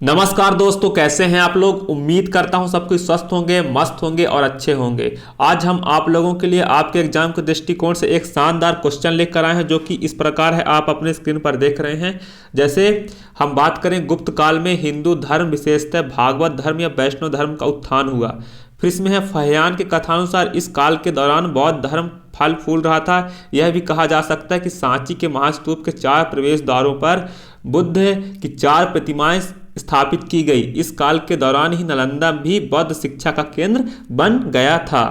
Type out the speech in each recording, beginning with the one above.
नमस्कार दोस्तों, कैसे हैं आप लोग। उम्मीद करता हूं सब कुछ स्वस्थ होंगे, मस्त होंगे और अच्छे होंगे। आज हम आप लोगों के लिए आपके एग्जाम के दृष्टिकोण से एक शानदार क्वेश्चन लेकर आए हैं, जो कि इस प्रकार है, आप अपने स्क्रीन पर देख रहे हैं। जैसे हम बात करें, गुप्त काल में हिंदू धर्म विशेषतः भागवत धर्म या वैष्णव धर्म का उत्थान हुआ। फिर इसमें है फाहियान के कथानुसार इस काल के दौरान बौद्ध धर्म फल फूल रहा था। यह भी कहा जा सकता है कि सांची के महास्तूप के 4 प्रवेश द्वारों पर बुद्ध की 4 प्रतिमाएं स्थापित की गई। इस काल के दौरान ही नालंदा भी बौद्ध शिक्षा का केंद्र बन गया था।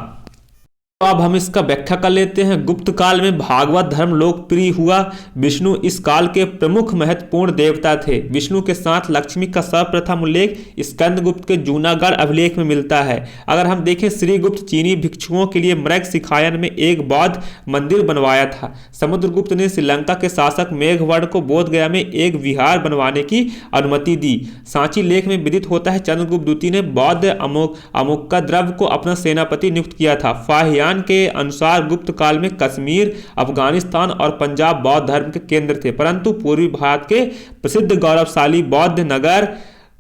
तो अब हम इसका व्याख्या कर लेते हैं। गुप्त काल में भागवत धर्म लोकप्रिय हुआ। विष्णु इस काल के प्रमुख महत्वपूर्ण देवता थे। विष्णु के साथ लक्ष्मी का सर्वप्रथम उल्लेख स्कंदगुप्त के जूनागढ़ अभिलेख में मिलता है। अगर हम देखें, श्रीगुप्त चीनी भिक्षुओं के लिए मृग सिखायन में एक बौद्ध मंदिर बनवाया था। समुद्रगुप्त ने श्रीलंका के शासक मेघवर्ण को बोधगया में एक विहार बनवाने की अनुमति दी। सांची लेख में विदित होता है, चंद्रगुप्त द्वितीय ने बौद्ध अमुक्काद्रव को अपना सेनापति नियुक्त किया था। फाहियान के अनुसार गुप्त काल में कश्मीर, अफगानिस्तान और पंजाब बौद्ध धर्म के केंद्र थे, परंतु पूर्वी भारत के प्रसिद्ध गौरवशाली बौद्ध नगर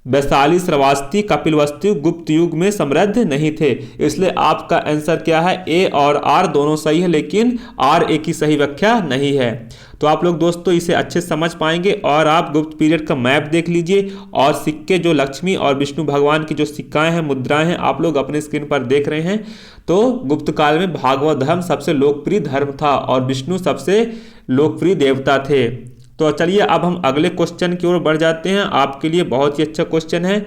वैशाली, श्रावस्ती, कपिलवस्तु गुप्त युग में समृद्ध नहीं थे। इसलिए आपका आंसर क्या है? ए और आर दोनों सही है, लेकिन आर ए की सही व्याख्या नहीं है। तो आप लोग दोस्तों इसे अच्छे समझ पाएंगे। और आप गुप्त पीरियड का मैप देख लीजिए, और सिक्के जो लक्ष्मी और विष्णु भगवान की जो सिक्काएं हैं, मुद्राएं हैं, आप लोग अपने स्क्रीन पर देख रहे हैं। तो गुप्त काल में भागवत धर्म सबसे लोकप्रिय धर्म था और विष्णु सबसे लोकप्रिय देवता थे। तो चलिए अब हम अगले क्वेश्चन की ओर बढ़ जाते हैं। आपके लिए बहुत ही अच्छा क्वेश्चन है।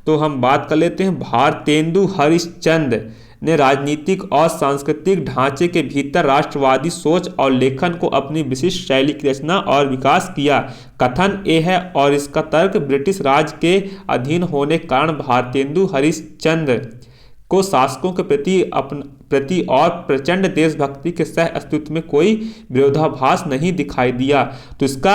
तो हम बात कर लेते हैं। भारतेंदु हरिश्चंद्र ने राजनीतिक और सांस्कृतिक ढांचे के भीतर राष्ट्रवादी सोच और लेखन को अपनी विशिष्ट शैली की रचना और विकास किया। कथन ए है और इसका तर्क ब्रिटिश राज के अधीन होने के कारण भारतेंदु हरिश्चंद्र को शासकों के प्रति और प्रचंड देशभक्ति के सह अस्तित्व में कोई विरोधाभास नहीं दिखाई दिया। तो इसका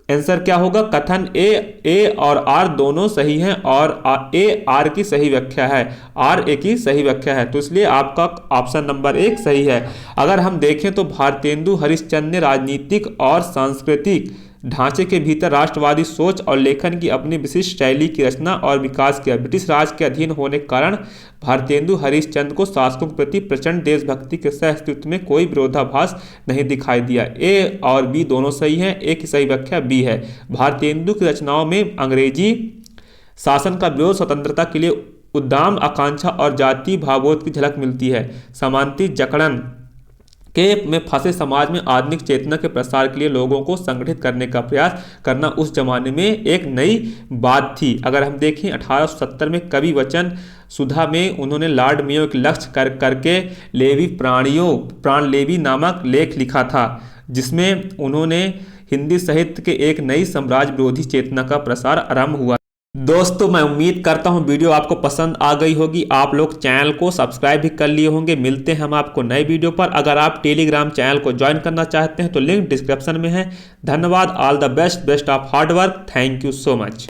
आंसर क्या होगा? कथन ए और आर दोनों सही हैं और ए आर की सही व्याख्या है, आर ए की सही व्याख्या है। तो इसलिए आपका ऑप्शन नंबर 1 सही है। अगर हम देखें तो भारतेंदु हरिश्चंद्र ने राजनीतिक और सांस्कृतिक ढांचे के भीतर राष्ट्रवादी सोच और लेखन की अपनी विशिष्ट शैली की रचना और विकास किया। ब्रिटिश राज के अधीन होने के कारण भारतेंदु हरिश्चंद्र को शासकों के प्रति प्रचंड देशभक्ति के सह अस्तित्व में कोई विरोधाभास नहीं दिखाई दिया। ए और बी दोनों सही हैं। ए की सही व्याख्या बी है। भारतेंदु की रचनाओं में अंग्रेजी शासन का विरोध, स्वतंत्रता के लिए उद्दाम आकांक्षा और जातीय भावों की झलक मिलती है। समांति जकड़न में फंसे समाज में आधुनिक चेतना के प्रसार के लिए लोगों को संगठित करने का प्रयास करना उस जमाने में एक नई बात थी। अगर हम देखें 1870 में कवि वचन सुधा में उन्होंने लॉर्ड मेयो के लक्ष्य करके लेवी प्राणलेवी नामक लेख लिखा था, जिसमें उन्होंने हिंदी साहित्य के एक नई साम्राज्य विरोधी चेतना का प्रसार आरंभ हुआ। दोस्तों मैं उम्मीद करता हूं वीडियो आपको पसंद आ गई होगी। आप लोग चैनल को सब्सक्राइब भी कर लिए होंगे। मिलते हैं हम आपको नए वीडियो पर। अगर आप टेलीग्राम चैनल को ज्वाइन करना चाहते हैं तो लिंक डिस्क्रिप्शन में है। धन्यवाद। All the best of hard work. Thank you so much.